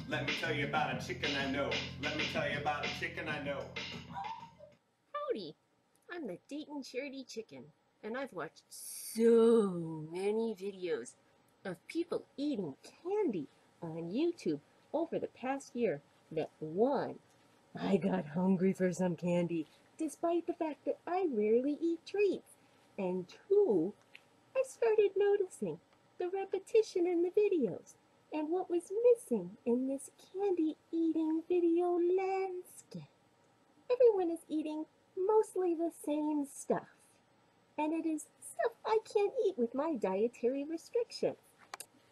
Let me tell you about a chicken I know. Let me tell you about a chicken I know. Howdy, I'm the Dayton Charity Chicken, and I've watched so many videos of people eating candy on YouTube over the past year that one, I got hungry for some candy, despite the fact that I rarely eat treats, and two, I started noticing the repetition in the videos and what was missing in this candy eating video landscape. Everyone is eating mostly the same stuff, and it is stuff I can't eat with my dietary restrictions.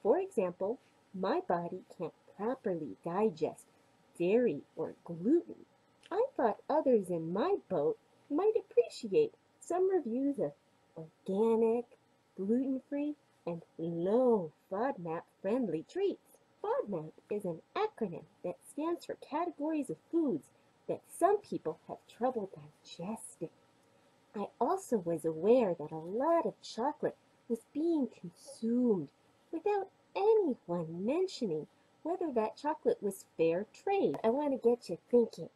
For example, my body can't properly digest dairy or gluten. I thought others in my boat might appreciate some reviews of organic, gluten-free, and low FODMAP friendly treats. FODMAP is an acronym that stands for categories of foods that some people have trouble digesting. I also was aware that a lot of chocolate was being consumed without anyone mentioning whether that chocolate was fair trade. I want to get you thinking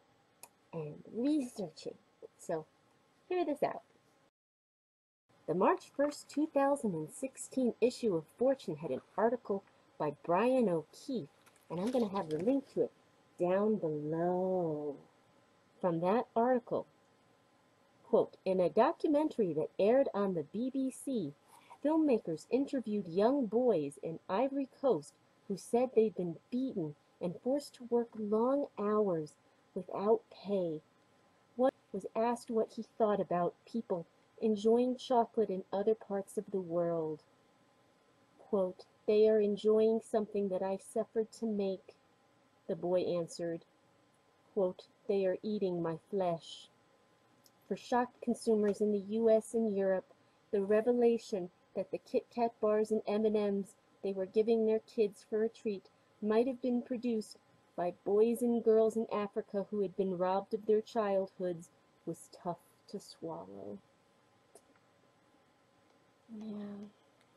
and researching, so hear this out. The March 1st, 2016 issue of Fortune had an article by Brian O'Keefe, and I'm going to have the link to it down below. From that article, quote, in a documentary that aired on the BBC, filmmakers interviewed young boys in Ivory Coast who said they'd been beaten and forced to work long hours without pay. One was asked what he thought about people enjoying chocolate in other parts of the world. Quote, they are enjoying something that I suffered to make, the boy answered. Quote, they are eating my flesh. For shocked consumers in the U.S. and Europe, the revelation that the Kit Kat bars and M&Ms they were giving their kids for a treat might have been produced by boys and girls in Africa who had been robbed of their childhoods was tough to swallow. Yeah.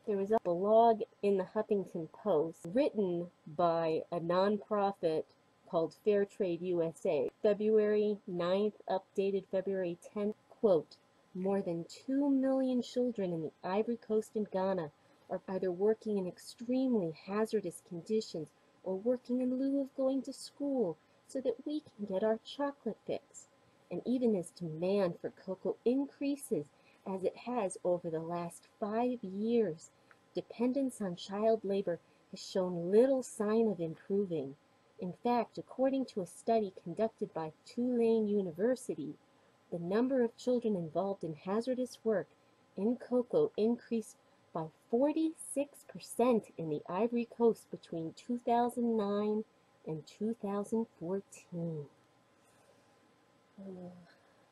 There was a blog in the Huffington Post written by a nonprofit called Fair Trade USA. February 9th, updated February 10th, quote, more than 2 million children in the Ivory Coast and Ghana are either working in extremely hazardous conditions or working in lieu of going to school so that we can get our chocolate fix. And even as demand for cocoa increases, as it has over the last 5 years, dependence on child labor has shown little sign of improving. In fact, according to a study conducted by Tulane University, the number of children involved in hazardous work in cocoa increased by 46% in the Ivory Coast between 2009 and 2014.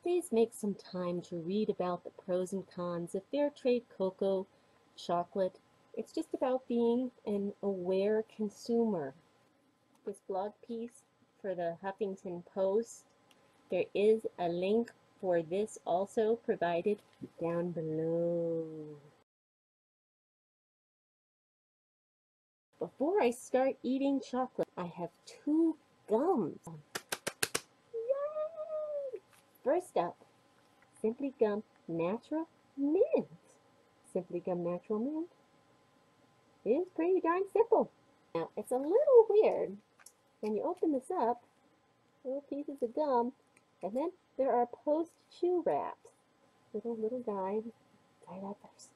Please make some time to read about the pros and cons of fair trade cocoa, chocolate. It's just about being an aware consumer. This blog piece for the Huffington Post, there is a link for this also provided down below. Before I start eating chocolate, I have 2 gums. Yay! First up, Simply Gum Natural Mint. Simply Gum Natural Mint is pretty darn simple. Now, it's a little weird. When you open this up, little pieces of gum, and then there are post-chew wraps. Little guide. Try that first.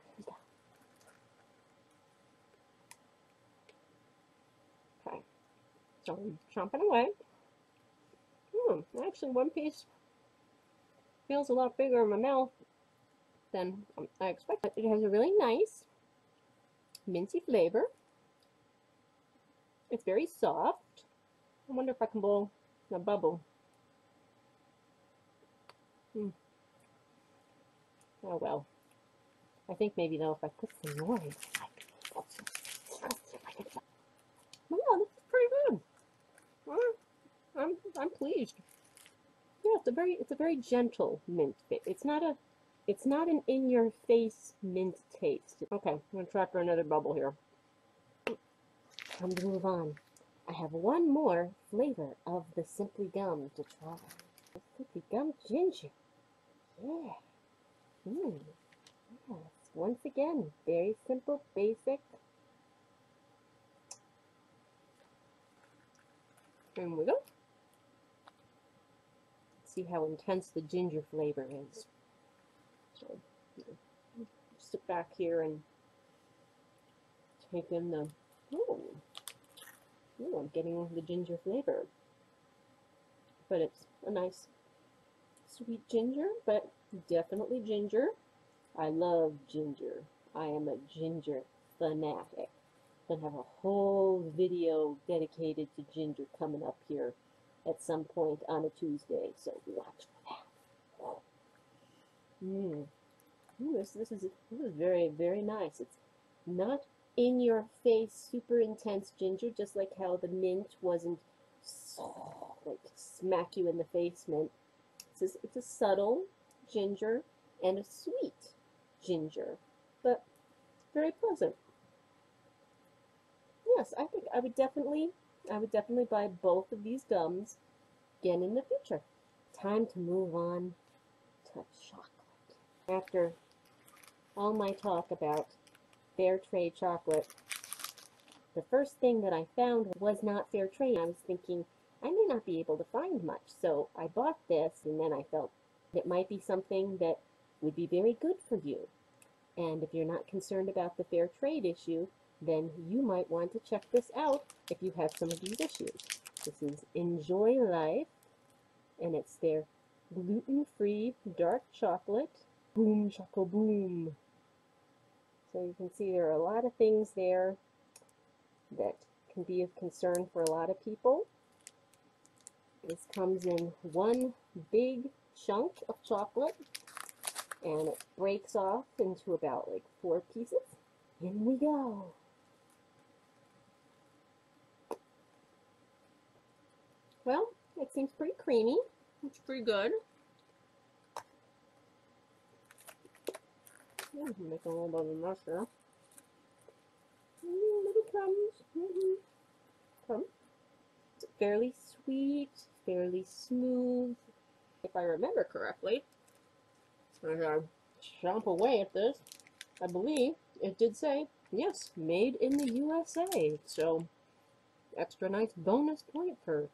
Here we go. Okay. So I'm chomping away. Actually, one piece feels a lot bigger in my mouth than I expected. It has a really nice minty flavor. It's very soft. I wonder if I can blow a bubble. Oh well. I think maybe though if I put some noise. Yeah, this is pretty good. I'm pleased. Yeah, it's a very gentle mint. It's not an in-your-face mint taste. Okay, I'm gonna try for another bubble here. Time to move on. I have one more flavor of the Simply Gum to try. Simply Gum Ginger. Yeah. Yes. Once again, very simple, basic. There we go. See how intense the ginger flavor is. So, sit back here and take in the, I'm getting the ginger flavor. But it's a nice sweet ginger, but definitely ginger. I love ginger. I am a ginger fanatic. I'm gonna have a whole video dedicated to ginger coming up here at some point on a Tuesday, so watch for that. This is very, very nice. It's not in your face, super intense ginger, just like how the mint wasn't so like smack you in the face mint. It's a subtle ginger and a sweet ginger, but very pleasant. Yes, I think I would definitely buy both of these gums again in the future. Time to move on to chocolate. After all my talk about fair trade chocolate, the first thing that I found was not fair trade. I was thinking I may not be able to find much, so I bought this, and then I felt it might be something that would be very good for you. And if you're not concerned about the fair trade issue, then you might want to check this out if you have some of these issues. This is Enjoy Life, and it's their gluten-free dark chocolate. Boom, choco boom. So you can see there are a lot of things there that can be of concern for a lot of people. This comes in one big chunk of chocolate, and it breaks off into about like 4 pieces. In we go. Well, it seems pretty creamy. It's pretty good. Make a little bit of a mess here. Little crumbs. Come. It's fairly sweet, fairly smooth. If I remember correctly, as I chomp away at this, I believe it did say, yes, made in the USA. So, extra nice bonus point for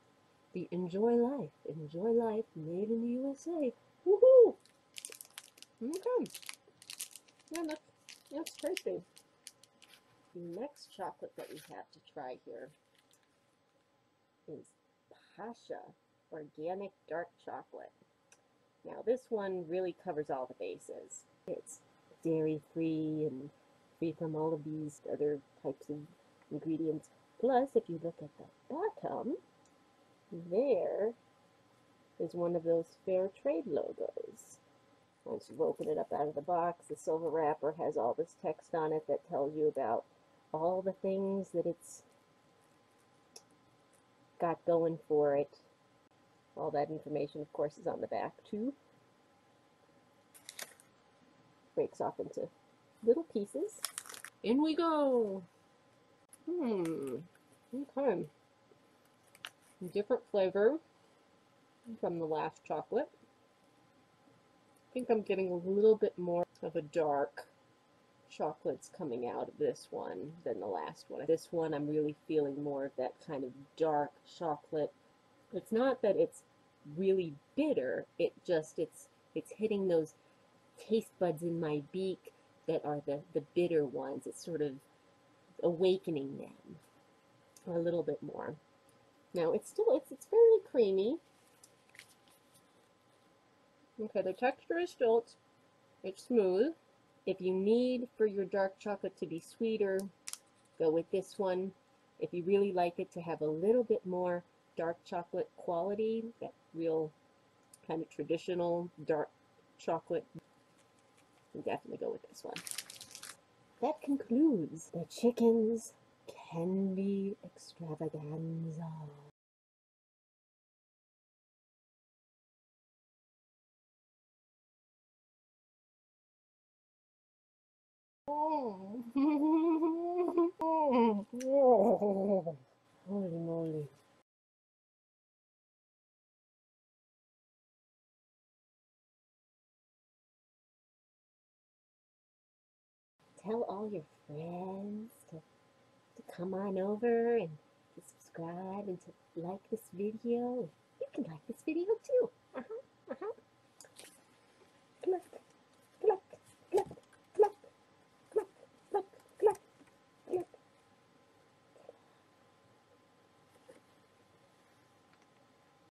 the Enjoy Life. Enjoy Life, made in the USA. Woohoo! Okay. Yeah, that's tasty. The next chocolate that we have to try here is Pascha Organic Dark Chocolate. Now this one really covers all the bases. It's dairy-free and free from all of these other types of ingredients. Plus, if you look at the bottom, there is one of those fair trade logos. Once you open it up out of the box, the silver wrapper has all this text on it that tells you about all the things that it's got going for it. All that information, of course, is on the back, too. Breaks off into little pieces. In we go! Okay. Different flavor from the last chocolate. I think I'm getting a little bit more of a dark chocolates coming out of this one than the last one. This one I'm really feeling more of that kind of dark chocolate. It's not that it's really bitter, it's hitting those taste buds in my beak that are the bitter ones. It's sort of awakening them a little bit more. Now it's fairly creamy. Okay, the texture is still, it's smooth. If you need for your dark chocolate to be sweeter, go with this one. If you really like it to have a little bit more dark chocolate quality, that real kind of traditional dark chocolate, you definitely go with this one. That concludes the chicken's candy extravaganza. Holy moly. tell all your friends to come on over and to subscribe and to like this video. You can like this video too. Come on.